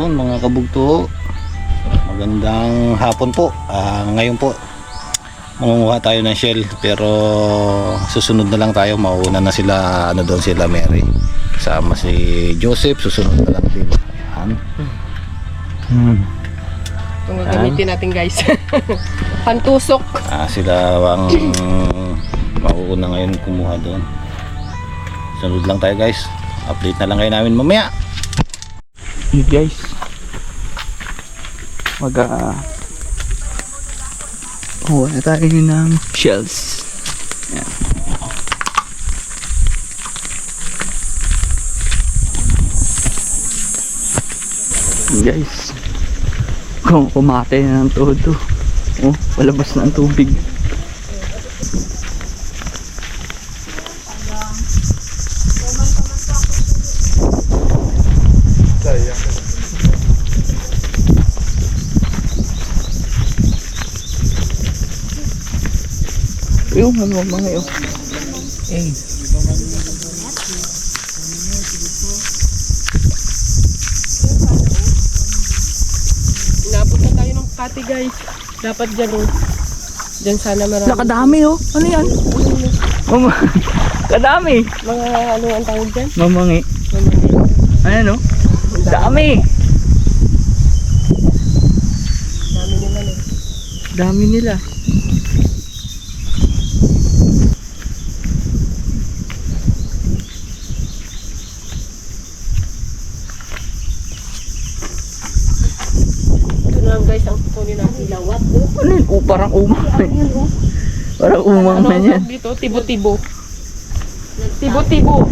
Yun mga kabugto, magandang hapon po. Ngayon po mangunguha tayo ng shell, pero susunod na lang tayo. Mauna na sila, ano doon sila Mary, kasama si Joseph. Susunod na lang din. Itong gagamitin natin guys. Pantusok. Sila ang mauuna ngayon kumuha doon. Sunod lang tayo guys. Update na lang kayo namin mamaya. Hey guys, kuha na tayo ng shells. Yan. Guys, kung kumate na ng todo, oh, palabas na ang tubig. Yung mga yun. Inabot na tayo ng kati guys. Dapat dyan oh. Dyan sana marami. Nakadami oh. Ano yan? Kadami. Mga ano ang tawag dyan? Mamangi. Ayan oh. Dami. Dami nila no. Dami nila. Guys, ang kunin natin lawat. Ano yun? Oh, parang umang. Parang umang na yan. Dito, tibo-tibo. Tibo-tibo.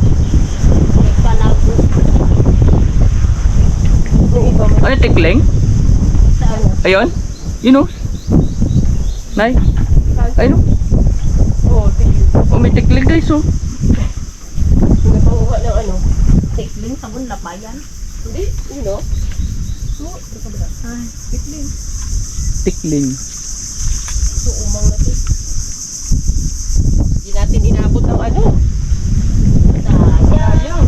Yung iba mo. Ano, tikling? Ayun? Yun oh. Nay? Ayun oh. Oo, tikling. Oh, may tikling guys oh. Napanguha ng ano? Tikling, sabon, labayan. Hindi, you know. Ay, tikling. Tikling. So, umang natin. Hindi natin inabot ang ano. Sayang.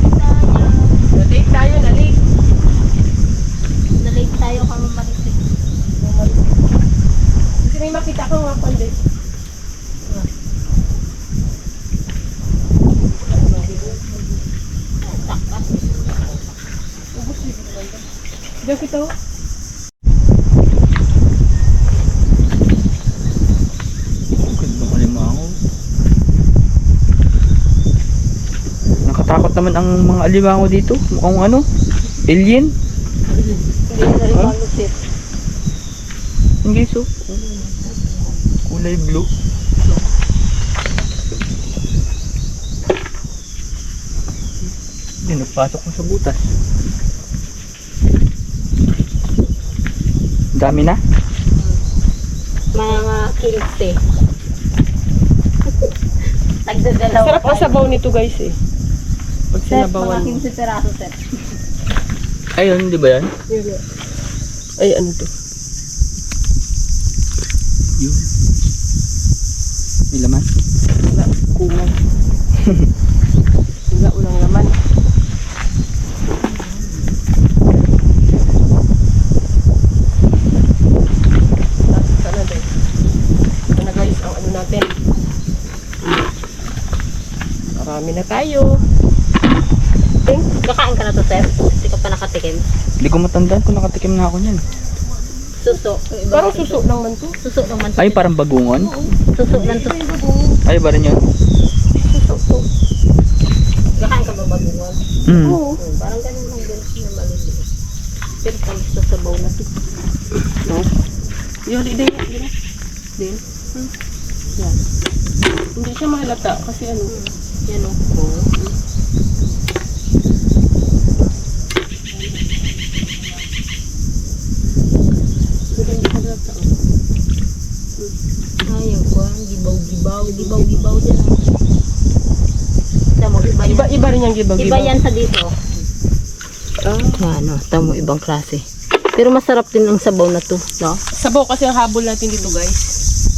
Na-late tayo, na-late. Nalate tayo kami maritik. Kasi may makita ko nga pala. Diyan kita ho. Ganda ko limango. Nakatakot naman ang mga alimango dito. Mukhang ano? Alien? Hindi na rin malusit. Hindi so. Kulay blue. Hindi, nagpasok ko sa butas. Dami na? Mga 15. Tagdadalawa. Sarap ang sabaw nito guys eh. Pag Set, sinabawan mga mo. 15 peraso set. Ayun, di ba yan? Ay, ano to? Yun. May laman? Wala, kumang. Wala, ulang laman. Sana din. Ito na guys, ang ano natin. Marami na tayo. Kakain ka na to, sir? Hindi ka pa nakatikim. Hindi ko matandaan kung nakatikim na ako niyan. Suso. Parang suso lang man to. Suso naman to. Ay, parang bagungon? Suso lang to. Ay, ba rin yun? Suso. Kakain ka ba bagungon? Oo. Parang ganun lang din na maliliit. Pero pag sa sabaw na to. No? Yun, din. Din. Yan. Hindi siya mahalata kasi ano. Yan o. Hindi mahalata. Ayun ko, gibaw-gibaw. Gibaw-gibaw dyan. Tamo, iba yan. Iba rin yung gibaw-gibaw. Iba yan sa dito. Ano, tamo, ibang klase. Pero masarap din ang sabaw na to, no? Sabaw kasi ang habol natin dito guys.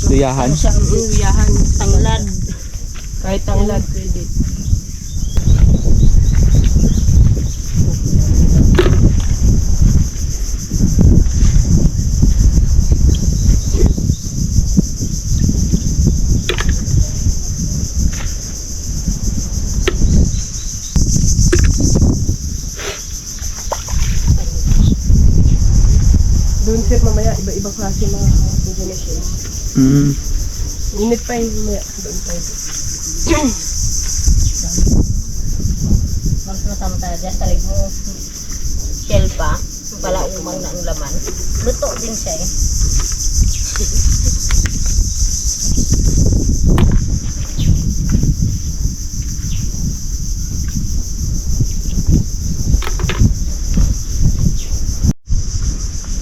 Luyahan? Ano siya ang uyahan. Tanglad. Kahit tanglad pwede. Doon sir, mamaya iba-ibang klase mga pwede na siya. Init pa yun mamaya. Doon tayo. Mas masama tayo dyan. Tarig mo shell pa. Pala umang na ang laman. Luto din siya eh.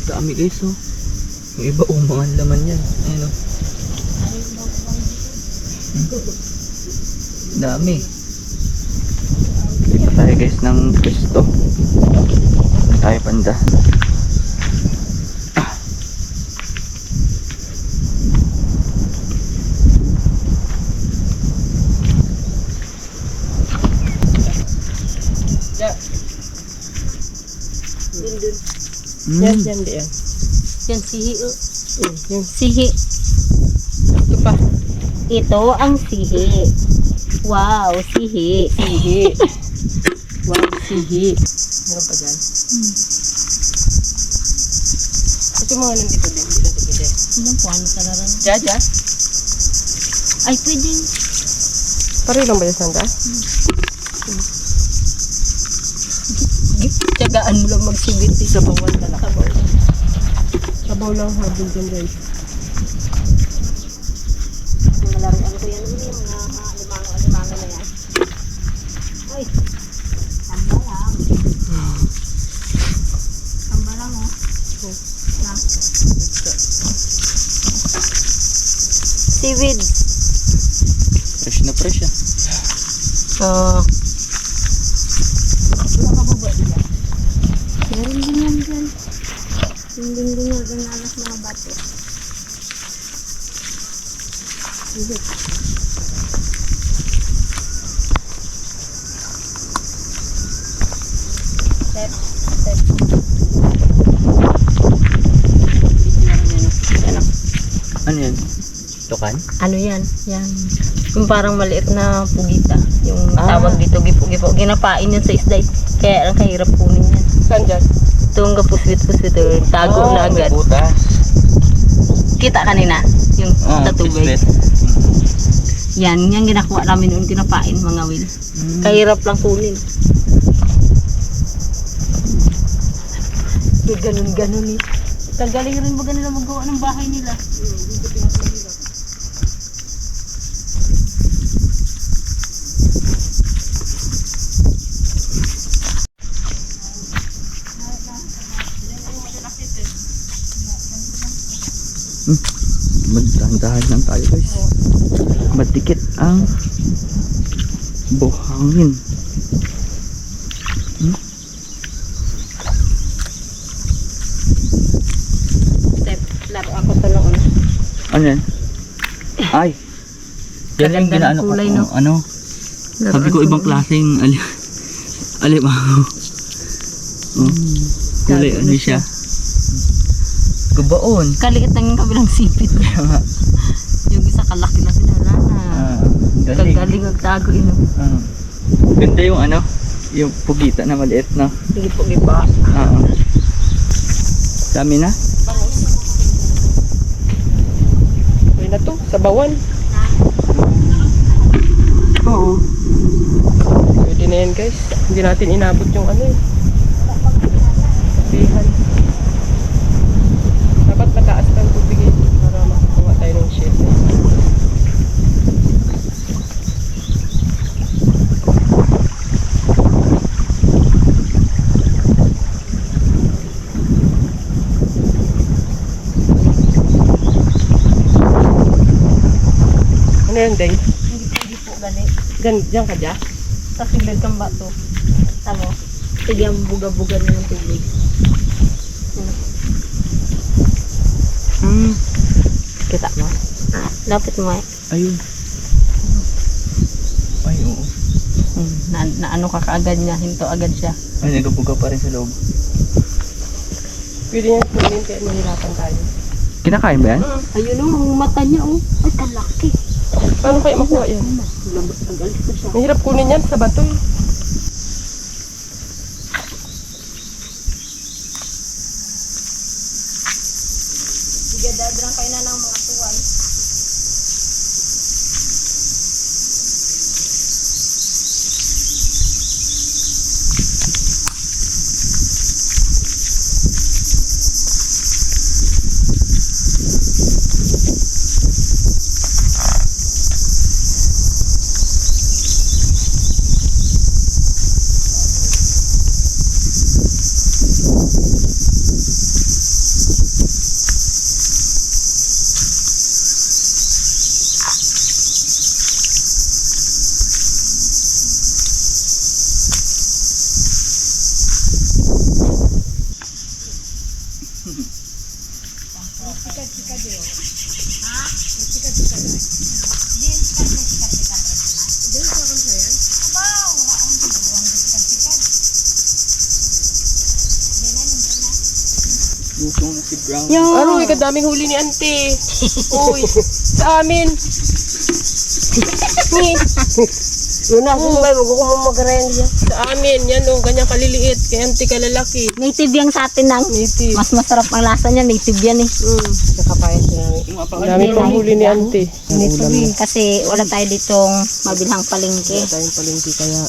Dami guys oh. Yung iba umangan laman yan. Ayun oh. Dami. Dito tayo guys ng pwesto. Tayo panda. Yeah. Yun dun. Yan, yan, yan. Yan sihi oh. Yung Sihi. ito pa. Ito ang sihi. Wow, sihi. Sihi. Wow, sihi. Meron pa dyan. Ito mga nandito din. Dito pwede. Ilang puwan ka na rin? Jaja. Ay, pwede. Pare lang ba yung sanda? Tiyagaan mo lang magsibit. Sabawan na lang. Sabaw lang habol dyan guys. Mga laruan ko yan. Yung mga alimango na yan. Ay, tamba lang. Tamba lang oh. Na. Seaweed. Fresh na fresh ah. Wala ka baba diyan. Meron din yan dyan. Hindi din yan dyan alas mga bato. Step. Ano yan? Tukan? Ano yan? Yan. Yung parang maliit na pugita. Yung tawag dito, gipo-gipo. Ginapain yan sa isda. Kaya ang kahirap kunin yan. Saan dyan? Ito ang kapuswit-puswit. Tago na agad. May butas. Kita kanina? Yung tatubig. Pisbet. Yan. Yan ginakuha namin noon. Ginapain mga will. Kahirap lang kunin. Ganun-ganun eh. Kagaling rin ba nila magawa ng bahay nila? Magdahan-dahan lang tayo guys. Madikit ang buhangin. Step. Laro ako to noon. Ano yan? Ay! Yan yung Ganda ng ginaano ko. kulay, no? Ano? Sabi ko ibang klaseng alimango. Kulay ano siya? Kubaon. Kaliit lang yung kabilang sipit. Yung isa kalaki na sinala na. Galing. Kagaling magtago ino. Ganda yung ano? Yung pugita na maliit na. Sige po, gipa. Dami na? Pwede na to. Sabawan. Oo. Pwede na yan guys. Hindi natin inabot yung ano eh. Sabihan. Dapat mataas kang tubig eh. Para makakuha tayo ng shell. Ano yan, Day? Hindi po gani. Diyan ka dyan? Sa silid kang bato. Tamo. Sige ang buga-buga na ng tubig. Kita mo? Lapit mo eh. Ayun. Ay, oo. Na ano ka kaagad niya. Hinto agad siya. Ay, nagabuga pa rin sa loob. Pwede yan kunin kaya nahirapan tayo. Kinakain ba yan? Ayun o, ang mata niya oh. Ay, kalaki. Paano kayo makuha yan? Labot ang galis ko siya. Mahirap kunin yan sa bato eh. Gadadrang kayo na ng mga tuwal. Lutong na si Brown. Ano, kadaming huli ni ante. Uy, sa amin. Ni, Yun na, sumay, wag ko mag-rend yan. sa amin, yan o, ganyan kaliliit. Kay ante kalalaki. Native yan sa atin nang. Native. Mas masarap ang lasa niya, native yan eh. Nakapayan sila. Ang dami pang huli ni ante. Kasi wala tayo ditong mabilhang palengke. Wala tayong palengke kaya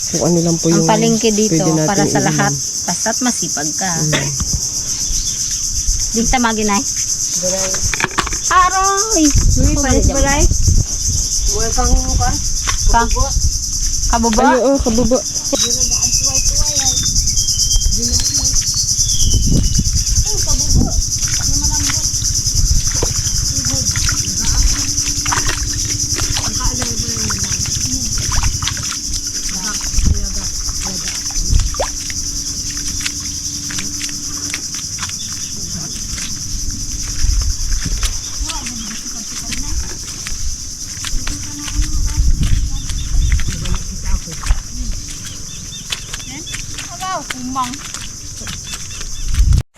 kung ano lang po yung Ang palengke dito pwede natin para sa iulam. lahat. Basta't masipag ka. Di ka maginay. Aroy! Baray. Kababa? Ay, oo, kababa.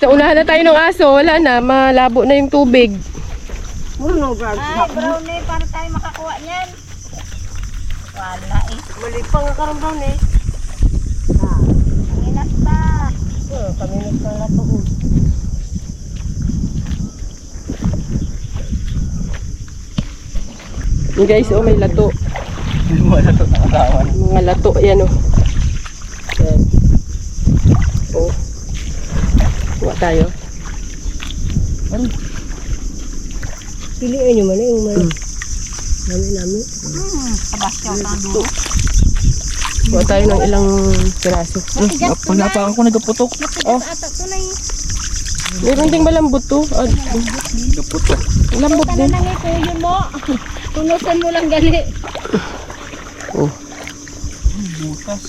Sa unahan na tayo ng aso, wala na, malabo na yung tubig. Ay, brownie, paano tayo makakuha niyan? Wala eh. Mali pa nga karang brown eh. Panginas ba? Kaminot ka na to. Yung guys, oh, may lato. Wala to nakatawan. Mga lato, yan oh. Yan. Oh. Kuha tayo. Piliin nyo man yung may namin. Kabasyaw ka doon. Kuha tayo ng ilang piraso. Pag napakan ko nagaputok. Oh. Ata ko na eh. Meron ding malambot to. Nagaputok. Malambot Ka na din. nang ikuyo mo. Tunusan mo lang gali. Oh. Butas.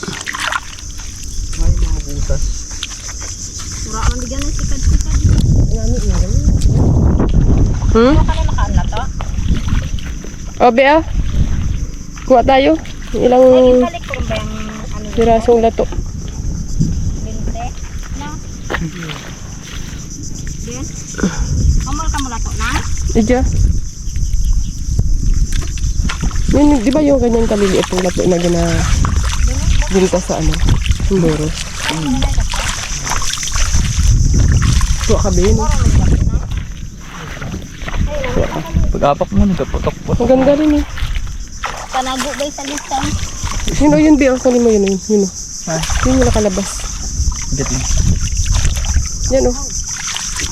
Ay, mga butas. Pura man digyan ng sikad-sikad. Hmm? Ano ka na nakaan na to? O, Bea. Kuha tayo. Ilang Balik ko rin ba yung ano pirasong lato. binte? No? Then? Kamal ka mula to na? Idya. Yun, di ba yung ganyan kaliliit yung lato na binta sa ano? Sundoro. Kuha ka, Bea. No? Pag-apak mo nagaputok-putok. Ang ganda rin eh. Panago ba sa lisang? Sino yun, Bea? Kunin mo yun. Yun o. Ha? Yun yung nakalabas. Gating. Yan o.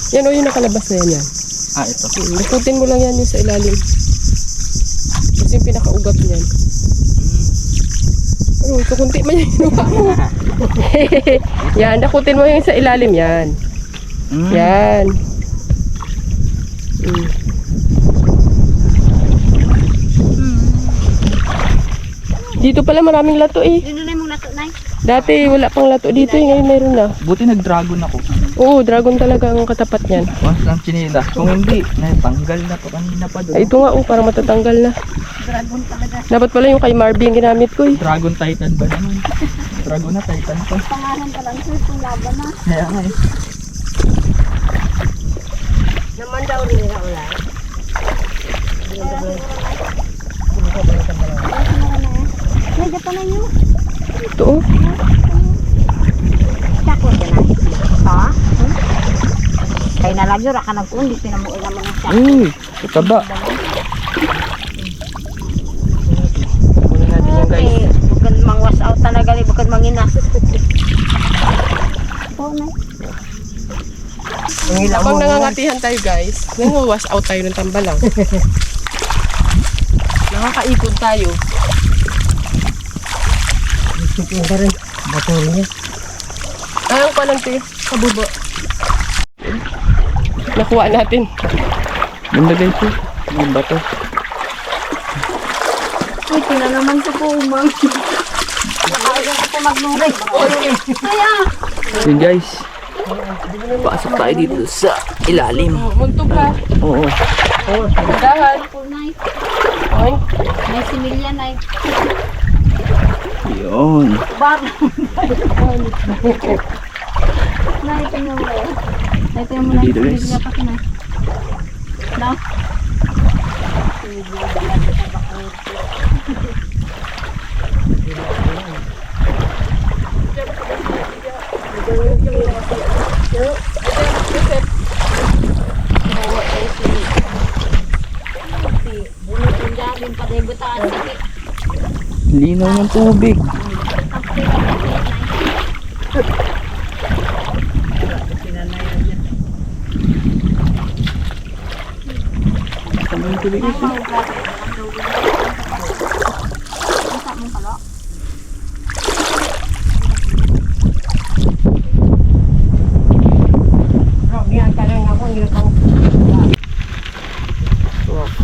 Yan o, yung nakalabas na yan. Ah, ito. Nakutin mo lang yan yung sa ilalim. Kasi yung pinakaugat niyan. Ano, kukunti man yung inuha mo. Yan, nakutin mo yung sa ilalim yan. Yan. Dito pala maraming lato eh. Dito na yung nato na. Dati wala pang lato dito eh, ngayon mayroon na. Buti nag-dragon ako. Oo, dragon talaga ang katapat niyan. Once lang chinila. Kung hindi, natanggal na to kanina pa Ay, doon. ito nga oh, parang matatanggal na. Dragon talaga. Dapat pala yung kay Marvin ginamit ko eh. Dragon Titan ba naman? Dragon na Titan pa. Pangalan pa lang sir, kung laban na. Kaya nga eh. Naman daw rin nila wala. Medyo pa na nyo. Ito oh. Sakot ka na. Ha? Kaya na lang Radyo ra ka nag-undi pinamuoy naman ang siya. Kataba. Kunin natin yung guys. Okay, bukod mang wash out talaga ni bukod manginas. Oh, na. Habang nangangatihan tayo guys, nang-wash out tayo ng tambalang. Nakakaipon tayo. Ito rin. Bato niya. Ayang pa lang tayo, kabubo. Nakuha natin. Ganda guys po. Ang bato. Uy, tina naman sa pumang. Nakakagan ko pa magnuray. Kaya. Yun guys. Pasok tayo dito sa ilalim. Muntog ka. Oo. Dahan. Oy. May similya na Yun. bar. Na ito mo. Ito mo na. Dito, guys. Na. Linaw ng tubig. Tama yung tubig guys.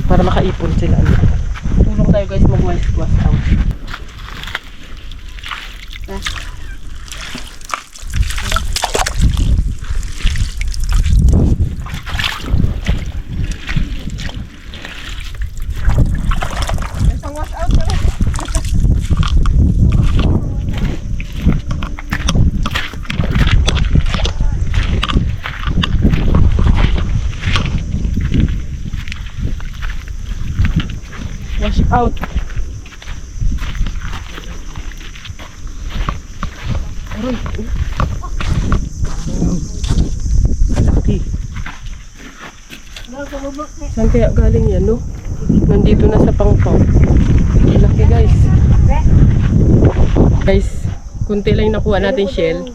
Para makaipon sila. Tulong tayo guys mag-wash out. Wash out. Aroy. Malaki. Saan kaya galing yan, no? Nandito na sa pangpang. Malaki, guys. Guys, kunti lang yung nakuha natin shell.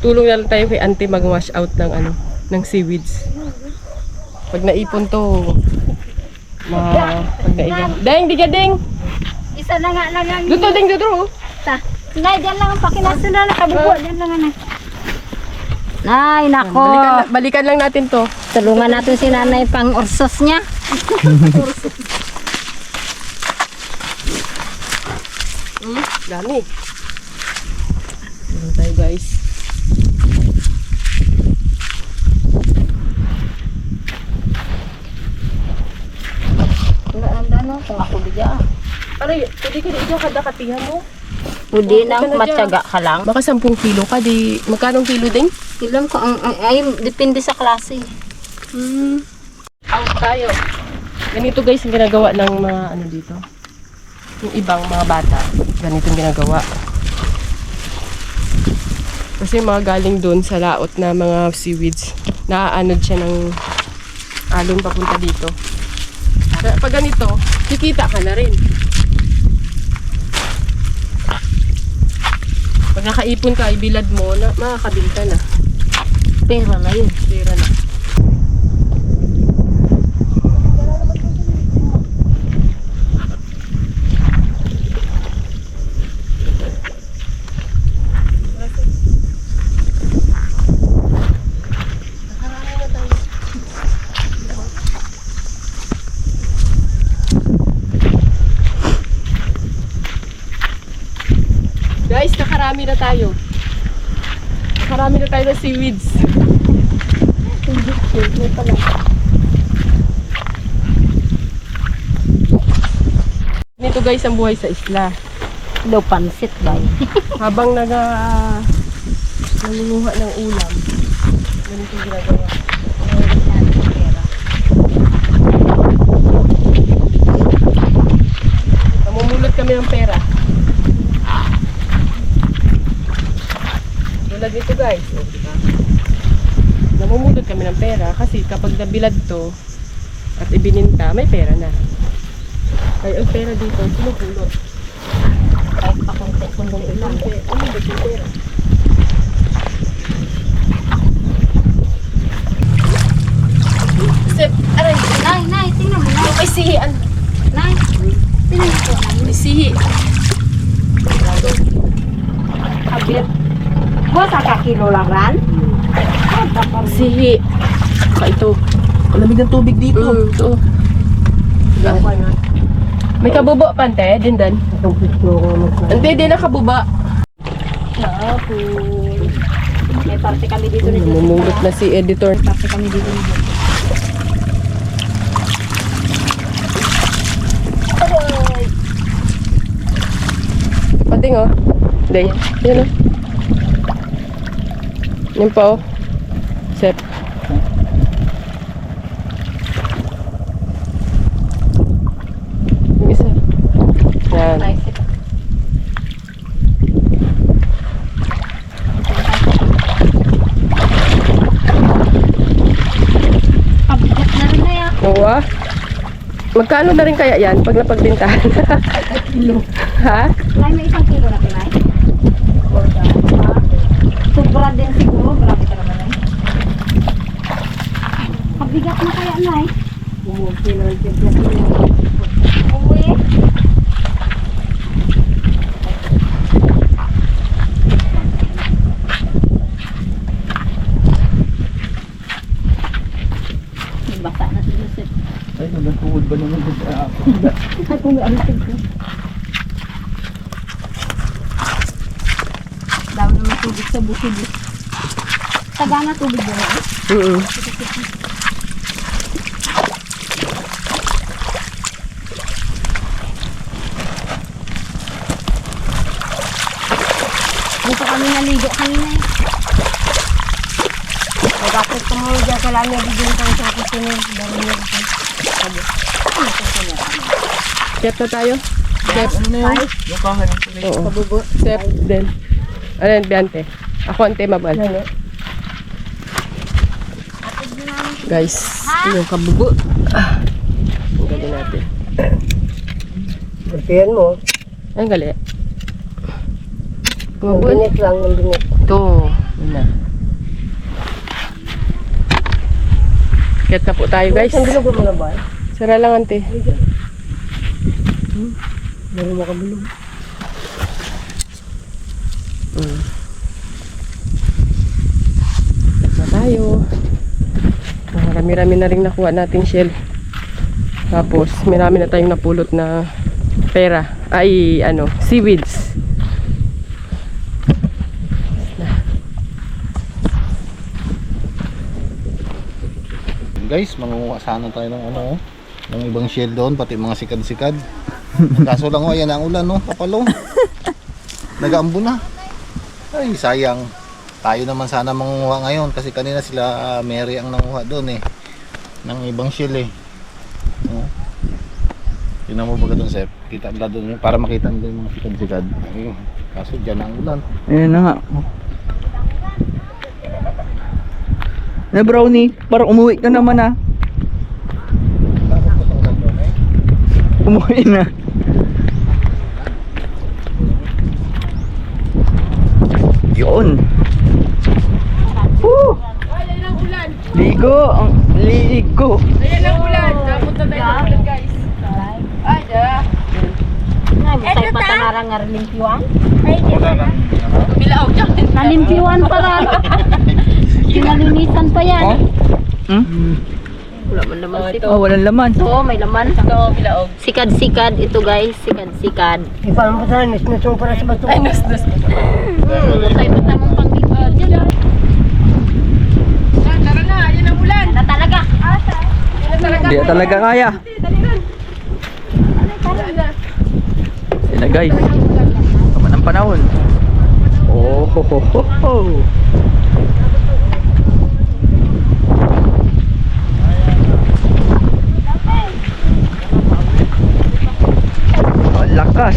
Tulong na lang tayo kay auntie mag-wash out ng ng seaweeds. Pag naipon to, pag naipon. Deng, di ka deng! Isa na nga lang ang Duto, deng, duto. ta. Nay, diyan lang ang pakinasa na nakabubo. Diyan lang na. Nay, nako. Balikan lang natin to. Tulungan natin si nanay pang ursos niya. Dami. Ano tayo guys? Wala anda no, kung ako bigya. Aray, pwede ka dito kadakatihan mo. Pwede Huwag ka nang na matyaga ka lang. Baka 10 kilo ka, di magkano kilo din? Ilam ko, ay, depende sa klase. Out tayo. Ganito guys ang ginagawa ng mga dito. Yung ibang mga bata. Ganito ang ginagawa. Kasi mga galing doon sa laot na mga seaweeds. Naaanod siya ng alon papunta dito. Pag ganito, kikita ka na rin. Pag nakaipon ka, ibilad mo, makakabinta na. Pera na yun. Pera na. Guys, nakarami na tayo. Nakarami na tayo ng seaweeds. Nito guys ang buhay sa isla. Daw pansit ba? Habang nangunguha ng ulam. Ganito yung ginagawa. Namumulot kami ng pera. Tulad nito guys. O, diba? mamumulot kami ng pera kasi kapag nabilad to at ibininta, may pera na. Kaya ang pera dito, pinupulot. Kahit pa kung ilang. Umulot yung pera. Sip, aray, Nay, tingnan mo na. may sihian. Nay, tingnan mo po. May sihi. Kabit. Buwas ka kilo lang ran? Sihi. Saka ito. Malamig ng tubig dito. Ito. May kabubo pa, ante, dindan. Ante, din na kabuba. May parte kami dito ni Jessica. Namumulot na si editor. Parte kami dito ni Jessica. Pating oh. Day. Yan oh. Yan pa oh. Sep. Yung isa. Yan. Nice. Pabigat na rin na yan. Oo ah. Magkano na rin kaya yan pag napagbintahan? Kilo. Ha? Nay, may isang kilo na pinay. Sobra din siguro. Grabe ka naman, Nay. Pabigat na kaya, Nay. Uwi. Basa na si Joseph. Ay, nagatuhod ba naman dito? Ay, kung may alisig ko. Dami naman tubig sa bukid. Taga na tubig doon. Oo. Dito kami naligo kanina eh. Bakit tumulog dyan sa lamig din kang sa kusunod. Dami niya ito. Sabi. Ano ito niya? Sep na tayo? Sep. Ano na yun? Lukahan ang tuloy. Oo. Kabubo. Sep din. Ano yan, Biante? Ako ante mabal. Guys, yung kabubo. Ang gali natin. Kuntihan mo. Ang gali. Kabubo. Binit lang ng binit. Ito. Yun na. Kaya na po tayo guys. Saan bilog mo na ba? Sara lang ante. Meron mo kabilog. Na tayo. Marami-rami na rin nakuha nating shell. Tapos, marami na tayong napulot na pera. Ay, ano, seaweeds. Guys, mangunguha sana tayo ng ano, ng ibang shell doon, pati mga sikad-sikad. Kaso lang ayan ang ulan, no? Kapalo. Nag-aambo na. Ay, sayang. Tayo naman sana mangunguha ngayon kasi kanina sila Mary ang nanguha doon eh. Ng ibang shell eh. No? Tingnan mo ba doon, Sep? Kita ba doon para makita nila yung mga sikad-sikad. Ayun. Kaso dyan ang ulan. Ayan na nga. Na brownie, parang umuwi ka naman ah. Umuwi na. Yun. Woo! Ayan ang ulan. Ligo, ang ligo. Ayan ang ulan. Napunta tayo ng ulan guys. Ay, Nay, masay pa tanarang nga limpiwan. Bilaog dyan. Nalimpiwan pa rin. Sinalinisan pa yan. Oh? Hmm? Wala man naman ito. Oh, walang laman. Oo, may laman. Ito, bilaog. Sikad-sikad ito guys. Sikad-sikad. Ipan mo sa nisnis mo para sa bato. Ay, nus-nus. Masay pa tamang pangbigyan dyan. Tara na, ayan ang ulan. Na talaga. Ayan na talaga. Hindi na talaga kaya. Yan na guys. Tama ng panahon. Oh, ho, ho, ho, ho. Ang lakas.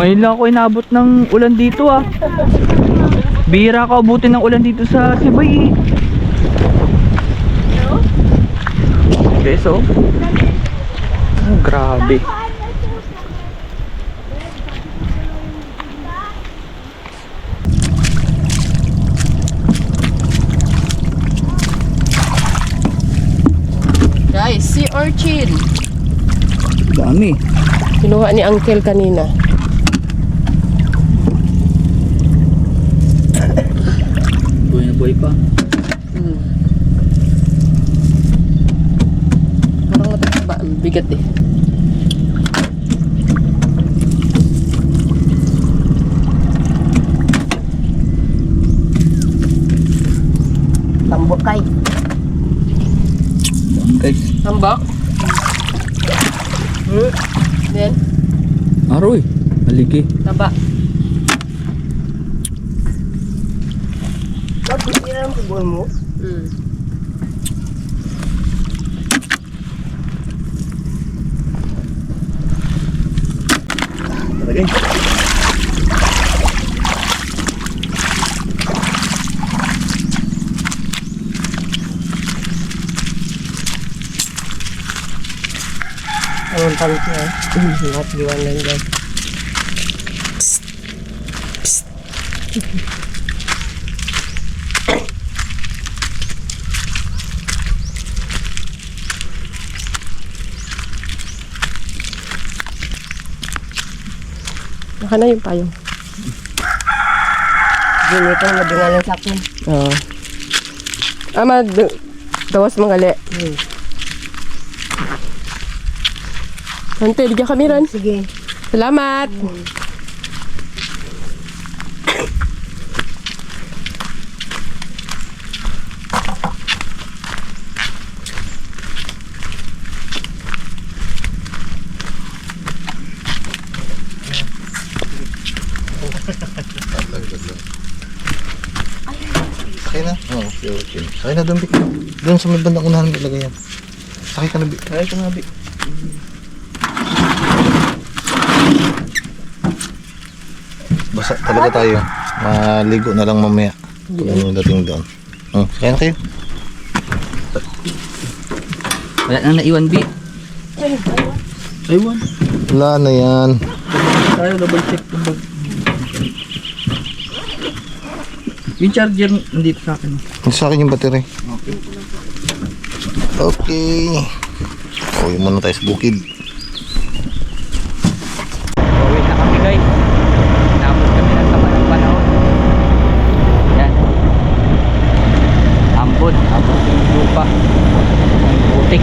Ngayon lang ako inabot ng ulan dito ah. Bihira ka abutin ng ulan dito sa Sibay eh. Guys oh. Oh, grabe. Guys, sea urchin. Dami. Kinuha ni Uncle kanina. Buhay na buhay pa. Parang mataba. Bigat eh. Tambok kay. Guys. Tambak. Then, Aroy. Maligi. taba. Tapos yun ang bubuhay mo. Talagay. Ang tanong siya. Lahat diwan lang guys. Baka na yung payong. Ginito ang madungalan sa akin. Oo. Dawas mangali. Ante, ligyan kami ron. Sige. Salamat. Sakay na? Oo, okay. Sakay na doon, Bik. Doon sa may bandang unahan mo ilagay yan. Sakay ka na, Bik. Kaya ito nga, Bi. Basa talaga tayo. Maligo na lang mamaya. Kung dating doon. Sakay na kayo. Wala nang naiwan, Bi. Aywan. Wala na yan. Tayo double check yung bag. Yung charger nandito sa akin. Ito sa akin yung battery. Okay. Okay. Uwi muna tayo sa bukid. Uwi na kami guys. Tapos kami ng sama ng panahon. Yan. Ambon. Ambon yung lupa. Putik.